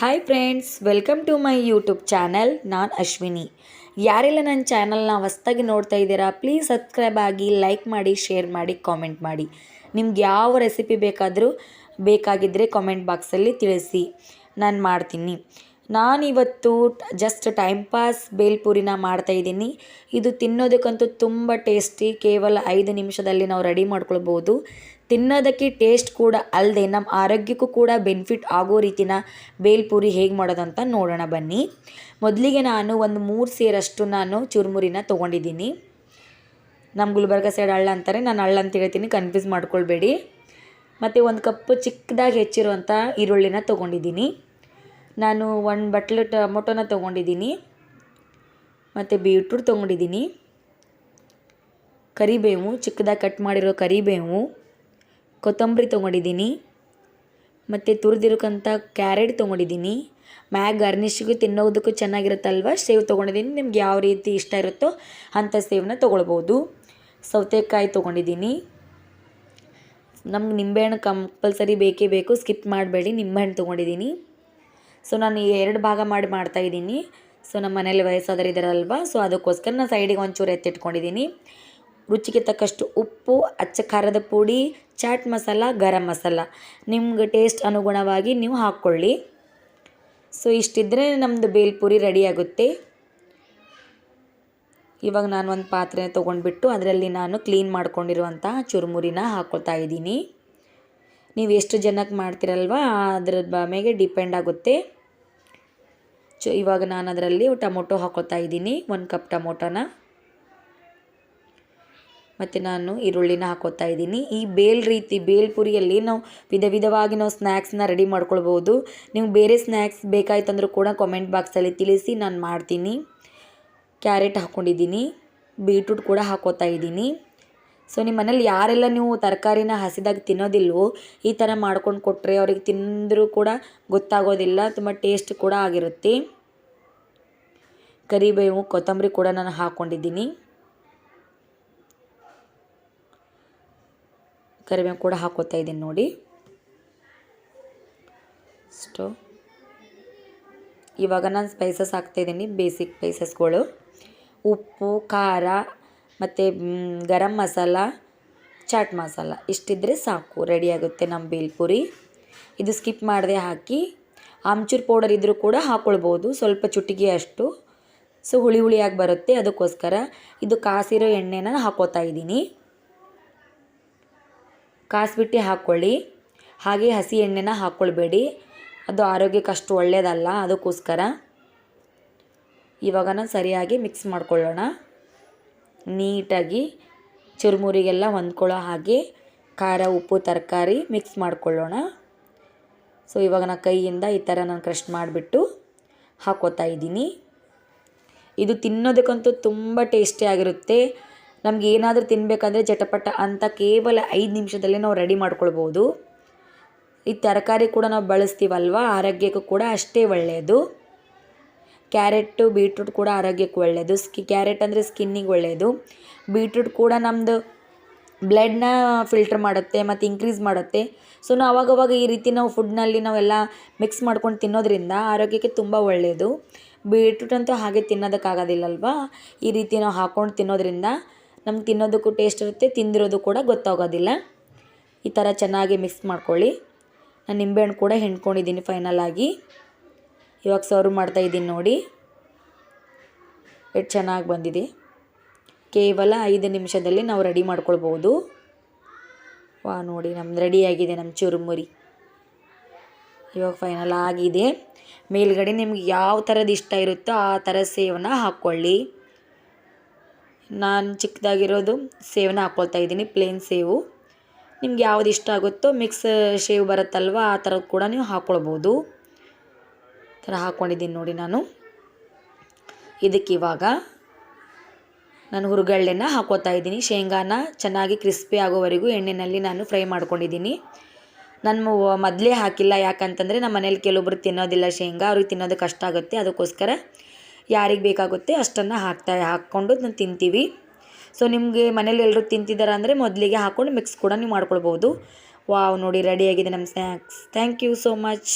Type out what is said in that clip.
Hi friends, welcome to my YouTube channel. ನಾನು ಅಶ್ವಿನಿ. ಯಾರೆಲ್ಲ ನನ್ನ ಚಾನಲ್ನ ಹೊಸ್ದಾಗಿ ನೋಡ್ತಾ ಇದ್ದೀರಾ, ಪ್ಲೀಸ್ ಸಬ್ಸ್ಕ್ರೈಬ್ ಆಗಿ, ಲೈಕ್ ಮಾಡಿ, ಶೇರ್ ಮಾಡಿ, ಕಾಮೆಂಟ್ ಮಾಡಿ. ನಿಮ್ಗೆ ಯಾವ ರೆಸಿಪಿ ಬೇಕಾಗಿದ್ದರೆ ಕಾಮೆಂಟ್ ಬಾಕ್ಸಲ್ಲಿ ತಿಳಿಸಿ, ನಾನು ಮಾಡ್ತೀನಿ. ನಾನಿವತ್ತು ಜಸ್ಟ್ ಟೈಮ್ ಪಾಸ್ ಬೇಲ್ಪುರಿನ ಮಾಡ್ತಾಯಿದ್ದೀನಿ. ಇದು ತಿನ್ನೋದಕ್ಕಂತೂ ತುಂಬ ಟೇಸ್ಟಿ. ಕೇವಲ 5 ನಿಮಿಷದಲ್ಲಿ ನಾವು ರೆಡಿ ಮಾಡ್ಕೊಳ್ಬೋದು. ತಿನ್ನೋದಕ್ಕೆ ಟೇಸ್ಟ್ ಕೂಡ ಅಲ್ಲದೆ ನಮ್ಮ ಆರೋಗ್ಯಕ್ಕೂ ಕೂಡ ಬೆನಿಫಿಟ್ ಆಗೋ ರೀತಿನ ಬೇಲ್ಪುರಿ ಹೇಗೆ ಮಾಡೋದಂತ ನೋಡೋಣ ಬನ್ನಿ. ಮೊದಲಿಗೆ ನಾನು ಒಂದು 3 ಸೇರಷ್ಟು ನಾನು ಚುರುಮುರಿನ ತೊಗೊಂಡಿದ್ದೀನಿ. ನಮ್ಮ ಗುಲ್ಬರ್ಗ ಸೈಡ್ ಹಳ್ಳ ಅಂತಾರೆ, ನಾನು ಹಳ್ಳ ಅಂತ ಹೇಳ್ತೀನಿ, ಕನ್ಫ್ಯೂಸ್ ಮಾಡ್ಕೊಳ್ಬೇಡಿ. ಮತ್ತು 1 ಕಪ್ ಚಿಕ್ಕದಾಗಿ ಹೆಚ್ಚಿರುವಂಥ ಈರುಳ್ಳಿನ ತೊಗೊಂಡಿದ್ದೀನಿ. ನಾನು 1 ಬಟ್ಲು ಟೊಮೊಟೊನ ತೊಗೊಂಡಿದ್ದೀನಿ. ಮತ್ತು ಬೀಟ್ರೂಟ್ ತೊಗೊಂಡಿದ್ದೀನಿ. ಕರಿಬೇವು, ಚಿಕ್ಕದಾಗಿ ಕಟ್ ಮಾಡಿರೋ ಕರಿಬೇವು, ಕೊತ್ತಂಬರಿ ತೊಗೊಂಡಿದ್ದೀನಿ. ಮತ್ತು ತುರಿದಿರೋಕ್ಕಂಥ ಕ್ಯಾರೆಟ್ ತೊಗೊಂಡಿದ್ದೀನಿ. ಮ್ಯಾಗ ಗಾರ್ನಿಷಿಗೆ ತಿನ್ನೋದಕ್ಕೂ ಚೆನ್ನಾಗಿರುತ್ತಲ್ವ, ಸೇವ್ ತೊಗೊಂಡಿದ್ದೀನಿ. ನಿಮ್ಗೆ ಯಾವ ರೀತಿ ಇಷ್ಟ ಇರುತ್ತೋ ಅಂಥ ಸೇವನ್ನ ತೊಗೊಳ್ಬೋದು. ಸೌತೆಕಾಯಿ ತೊಗೊಂಡಿದ್ದೀನಿ. ನಮ್ಗೆ ನಿಂಬೆಹಣ್ಣು ಕಂಪಲ್ಸರಿ ಬೇಕೇ ಬೇಕು, ಸ್ಕಿಪ್ ಮಾಡಬೇಡಿ. ನಿಂಬೆಹಣ್ಣು ತೊಗೊಂಡಿದ್ದೀನಿ. ಸೊ ನಾನು 2 ಭಾಗ ಮಾಡ್ತಾಯಿದ್ದೀನಿ. ಸೊ ನಮ್ಮ ಮನೇಲಿ ವಯಸ್ಸಾದರೂ ಇದ್ದಾರಲ್ವ, ಸೊ ಅದಕ್ಕೋಸ್ಕರ ನಾನು ಸೈಡಿಗೆ ಒಂಚೂರು ಎತ್ತಿಟ್ಕೊಂಡಿದ್ದೀನಿ. ರುಚಿಗೆ ತಕ್ಕಷ್ಟು ಉಪ್ಪು, ಅಚ್ಚ ಖಾರದ ಪುಡಿ, ಚಾಟ್ ಮಸಾಲ, ಗರಂ ಮಸಾಲ ನಿಮ್ಗೆ ಟೇಸ್ಟ್ ಅನುಗುಣವಾಗಿ ನೀವು ಹಾಕ್ಕೊಳ್ಳಿ. ಸೊ ಇಷ್ಟಿದ್ದರೆ ನಮ್ಮದು ಬೇಲ್ಪುರಿ ರೆಡಿ ಆಗುತ್ತೆ. ಇವಾಗ ನಾನು ಒಂದು ಪಾತ್ರೆ ತೊಗೊಂಡ್ಬಿಟ್ಟು ಅದರಲ್ಲಿ ನಾನು ಕ್ಲೀನ್ ಮಾಡ್ಕೊಂಡಿರುವಂತಹ ಚುರುಮುರಿನ ಹಾಕ್ಕೊಳ್ತಾ ಇದ್ದೀನಿ. ನೀವು ಎಷ್ಟು ಜನಕ್ಕೆ ಮಾಡ್ತೀರಲ್ವ ಅದ್ರ ಮೇಲೆ ಡಿಪೆಂಡ್ ಆಗುತ್ತೆ. ಇವಾಗ ನಾನು ಅದರಲ್ಲಿ ಟೊಮೊಟೊ ಹಾಕ್ಕೊಳ್ತಾ ಇದ್ದೀನಿ, 1 ಕಪ್ ಟೊಮೊಟೊನ. ಮತ್ತು ನಾನು ಈರುಳ್ಳಿನ ಹಾಕ್ಕೊಳ್ತಾ ಇದ್ದೀನಿ. ಈ ಬೇಲ್ಪುರಿಯಲ್ಲಿ ನಾವು ವಿಧವಾಗಿ ನಾವು ಸ್ನ್ಯಾಕ್ಸ್ನ ರೆಡಿ ಮಾಡ್ಕೊಳ್ಬೋದು. ನಿಮ್ಗೆ ಬೇರೆ ಸ್ನ್ಯಾಕ್ಸ್ ಬೇಕಾಯ್ತಂದ್ರೂ ಕೂಡ ಕಾಮೆಂಟ್ ಬಾಕ್ಸಲ್ಲಿ ತಿಳಿಸಿ, ನಾನು ಮಾಡ್ತೀನಿ. ಕ್ಯಾರೆಟ್ ಹಾಕ್ಕೊಂಡಿದ್ದೀನಿ, ಬೀಟ್ರೂಟ್ ಕೂಡ ಹಾಕ್ಕೊಳ್ತಾ ಇದ್ದೀನಿ. ಸೊ ನಿಮ್ಮ ಮನೇಲಿ ಯಾರೆಲ್ಲ ನೀವು ತರಕಾರಿನ ಹಸಿದಾಗಿ ತಿನ್ನೋದಿಲ್ವೋ, ಈ ಥರ ಮಾಡ್ಕೊಂಡು ಕೊಟ್ಟರೆ ಅವ್ರಿಗೆ ತಿಂದರೂ ಕೂಡ ಗೊತ್ತಾಗೋದಿಲ್ಲ, ತುಂಬ ಟೇಸ್ಟ್ ಕೂಡ ಆಗಿರುತ್ತೆ. ಕರಿಬೇವು, ಕೊತ್ತಂಬರಿ ಕೂಡ ನಾನು ಹಾಕ್ಕೊಂಡಿದ್ದೀನಿ. ಕರಿಬೇವು ಕೂಡ ಹಾಕ್ಕೊತಾ ಇದ್ದೀನಿ ನೋಡಿ. ಇವಾಗ ನಾನು ಸ್ಪೈಸಸ್ ಹಾಕ್ತಾಯಿದ್ದೀನಿ, ಬೇಸಿಕ್ ಸ್ಪೈಸಸ್ಗಳು. ಉಪ್ಪು, ಖಾರ ಮತ್ತು ಗರಂ ಮಸಾಲ, ಚಾಟ್ ಮಸಾಲ ಇಷ್ಟಿದ್ರೆ ಸಾಕು, ರೆಡಿಯಾಗುತ್ತೆ ನಮ್ಮ ಬೇಲ್ಪುರಿ. ಇದು ಸ್ಕಿಪ್ ಮಾಡದೆ ಹಾಕಿ. ಆಮ್ಚೂರ್ ಪೌಡರ್ ಇದ್ದರೂ ಕೂಡ ಹಾಕ್ಕೊಳ್ಬೋದು, ಸ್ವಲ್ಪ ಚುಟಿಗೆ ಅಷ್ಟು. ಸೊ ಹುಳಿಯಾಗಿ ಬರುತ್ತೆ, ಅದಕ್ಕೋಸ್ಕರ ಇದು ಕಾಸಿರೋ ಎಣ್ಣೆನ ಹಾಕ್ಕೊತಾ ಇದ್ದೀನಿ. ಕಾಸಿಬಿಟ್ಟು ಹಾಕ್ಕೊಳ್ಳಿ. ಹಾಗೆ ಹಸಿ ಎಣ್ಣೆನ ಹಾಕ್ಕೊಳ್ಬೇಡಿ, ಅದು ಆರೋಗ್ಯಕ್ಕೆ ಅಷ್ಟು ಒಳ್ಳೆಯದಲ್ಲ, ಅದಕ್ಕೋಸ್ಕರ. ಇವಾಗ ನಾನು ಸರಿಯಾಗಿ ಮಿಕ್ಸ್ ಮಾಡ್ಕೊಳ್ಳೋಣ. ನೀಟಾಗಿ ಚುರುಮುರಿಗೆಲ್ಲ ಹೊಂದ್ಕೊಳ್ಳೋ ಹಾಗೆ ಖಾರ, ಉಪ್ಪು, ತರಕಾರಿ ಮಿಕ್ಸ್ ಮಾಡ್ಕೊಳ್ಳೋಣ. ಸೊ ಇವಾಗ ನಾನು ಕೈಯಿಂದ ಈ ಥರ ನಾನು ಕ್ರಷ್ ಮಾಡಿಬಿಟ್ಟು ಹಾಕ್ಕೊತಾ ಇದ್ದೀನಿ. ಇದು ತಿನ್ನೋದಕ್ಕಂತೂ ತುಂಬ ಟೇಸ್ಟಿಯಾಗಿರುತ್ತೆ. ನಮ್ಗೆ ಏನಾದರೂ ತಿನ್ನಬೇಕಂದ್ರೆ ಚಟಪಟ ಅಂತ ಕೇವಲ 5 ನಿಮಿಷದಲ್ಲಿ ನಾವು ರೆಡಿ ಮಾಡ್ಕೊಳ್ಬೋದು. ಈ ತರಕಾರಿ ಕೂಡ ನಾವು ಬಳಸ್ತೀವಲ್ವ, ಆರೋಗ್ಯಕ್ಕೂ ಕೂಡ ಅಷ್ಟೇ ಒಳ್ಳೆಯದು. ಕ್ಯಾರೆಟು, ಬೀಟ್ರೂಟ್ ಕೂಡ ಆರೋಗ್ಯಕ್ಕೆ ಒಳ್ಳೆಯದು. ಕ್ಯಾರೆಟ್ ಅಂದರೆ ಸ್ಕಿನ್ನಿಗೆ ಒಳ್ಳೆಯದು. ಬೀಟ್ರೂಟ್ ಕೂಡ ನಮ್ಮದು ಬ್ಲಡ್ನ ಫಿಲ್ಟರ್ ಮಾಡುತ್ತೆ ಮತ್ತು ಇನ್ಕ್ರೀಸ್ ಮಾಡುತ್ತೆ. ಸೊ ನಾವು ಅವಾಗವಾಗ ಈ ರೀತಿ ನಾವು ಫುಡ್ನಲ್ಲಿ ನಾವೆಲ್ಲ ಮಿಕ್ಸ್ ಮಾಡ್ಕೊಂಡು ತಿನ್ನೋದ್ರಿಂದ ಆರೋಗ್ಯಕ್ಕೆ ತುಂಬ ಒಳ್ಳೆಯದು. ಬೀಟ್ರೂಟ್ ಅಂತೂ ಹಾಗೆ ತಿನ್ನೋದಕ್ಕಾಗೋದಿಲ್ಲಲ್ವ, ಈ ರೀತಿ ನಾವು ಹಾಕ್ಕೊಂಡು ತಿನ್ನೋದ್ರಿಂದ ನಮ್ಗೆ ತಿನ್ನೋದಕ್ಕೂ ಟೇಸ್ಟ್ ಇರುತ್ತೆ, ತಿಂದಿರೋದು ಕೂಡ ಗೊತ್ತಾಗೋದಿಲ್ಲ. ಈ ಥರ ಚೆನ್ನಾಗಿ ಮಿಕ್ಸ್ ಮಾಡ್ಕೊಳ್ಳಿ. ನಾನು ನಿಂಬೆಹಣ್ಣು ಕೂಡ ಹಿಂಡ್ಕೊಂಡಿದ್ದೀನಿ ಫೈನಲ್ ಆಗಿ. ಇವಾಗ ಸರ್ವ್ ಮಾಡ್ತಾಯಿದ್ದೀನಿ ನೋಡಿ, ಎಷ್ಟು ಚೆನ್ನಾಗಿ ಬಂದಿದೆ. ಕೇವಲ 5 ನಿಮಿಷದಲ್ಲಿ ನಾವು ರೆಡಿ ಮಾಡ್ಕೊಳ್ಬೋದು. ನೋಡಿ ನಮ್ದು ರೆಡಿಯಾಗಿದೆ ನಮ್ಮ ಚುರುಮುರಿ. ಇವಾಗ ಫೈನಲ್ ಆಗಿದೆ. ಮೇಲ್ಗಡೆ ನಿಮ್ಗೆ ಯಾವ ಥರದ್ದು ಇಷ್ಟ ಇರುತ್ತೋ ಆ ಥರ ಸೇವನ್ನ ಹಾಕ್ಕೊಳ್ಳಿ. ನಾನು ಚಿಕ್ಕದಾಗಿರೋದು ಸೇವನ್ನ ಹಾಕ್ಕೊಳ್ತಾ ಇದ್ದೀನಿ, ಪ್ಲೇನ್ ಸೇವು. ನಿಮ್ಗೆ ಯಾವ್ದು ಇಷ್ಟ ಆಗುತ್ತೋ ಮಿಕ್ಸ್ ಶೇವ್ ಬರುತ್ತಲ್ವ, ಆ ಥರದ್ದು ಕೂಡ ನೀವು ಹಾಕ್ಕೊಳ್ಬೋದು. ಈ ಥರ ಹಾಕ್ಕೊಂಡಿದ್ದೀನಿ ನೋಡಿ ನಾನು. ಇದಕ್ಕಿವಾಗ ನಾನು ಹುರುಗಳ್ಳೆನ ಹಾಕ್ಕೊತಾ ಇದ್ದೀನಿ. ಶೇಂಗಾನ ಚೆನ್ನಾಗಿ ಕ್ರಿಸ್ಪಿ ಆಗೋವರೆಗೂ ಎಣ್ಣೆಯಲ್ಲಿ ನಾನು ಫ್ರೈ ಮಾಡ್ಕೊಂಡಿದ್ದೀನಿ. ನಾನು ಮೊದಲೇ ಹಾಕಿಲ್ಲ, ಯಾಕಂತಂದರೆ ನಮ್ಮ ಮನೇಲಿ ಕೆಲವೊಬ್ರು ತಿನ್ನೋದಿಲ್ಲ ಶೇಂಗಾ, ಅವ್ರಿಗೆ ತಿನ್ನೋದು ಕಷ್ಟ ಆಗುತ್ತೆ. ಅದಕ್ಕೋಸ್ಕರ ಯಾರಿಗೆ ಬೇಕಾಗುತ್ತೆ ಅಷ್ಟನ್ನು ಹಾಕ್ಕೊಂಡು ನಾನು ತಿಂತೀವಿ. ಸೊ ನಿಮಗೆ ಮನೇಲಿ ಎಲ್ಲರೂ ತಿಂತಿದ್ದಾರೆ ಅಂದರೆ ಮೊದಲಿಗೆ ಹಾಕ್ಕೊಂಡು ಮಿಕ್ಸ್ ಕೂಡ ನೀವು ಮಾಡ್ಕೊಳ್ಬೋದು. ವಾವ್ ನೋಡಿ ರೆಡಿಯಾಗಿದೆ ನಮ್ಮ snacks. Thank you so much.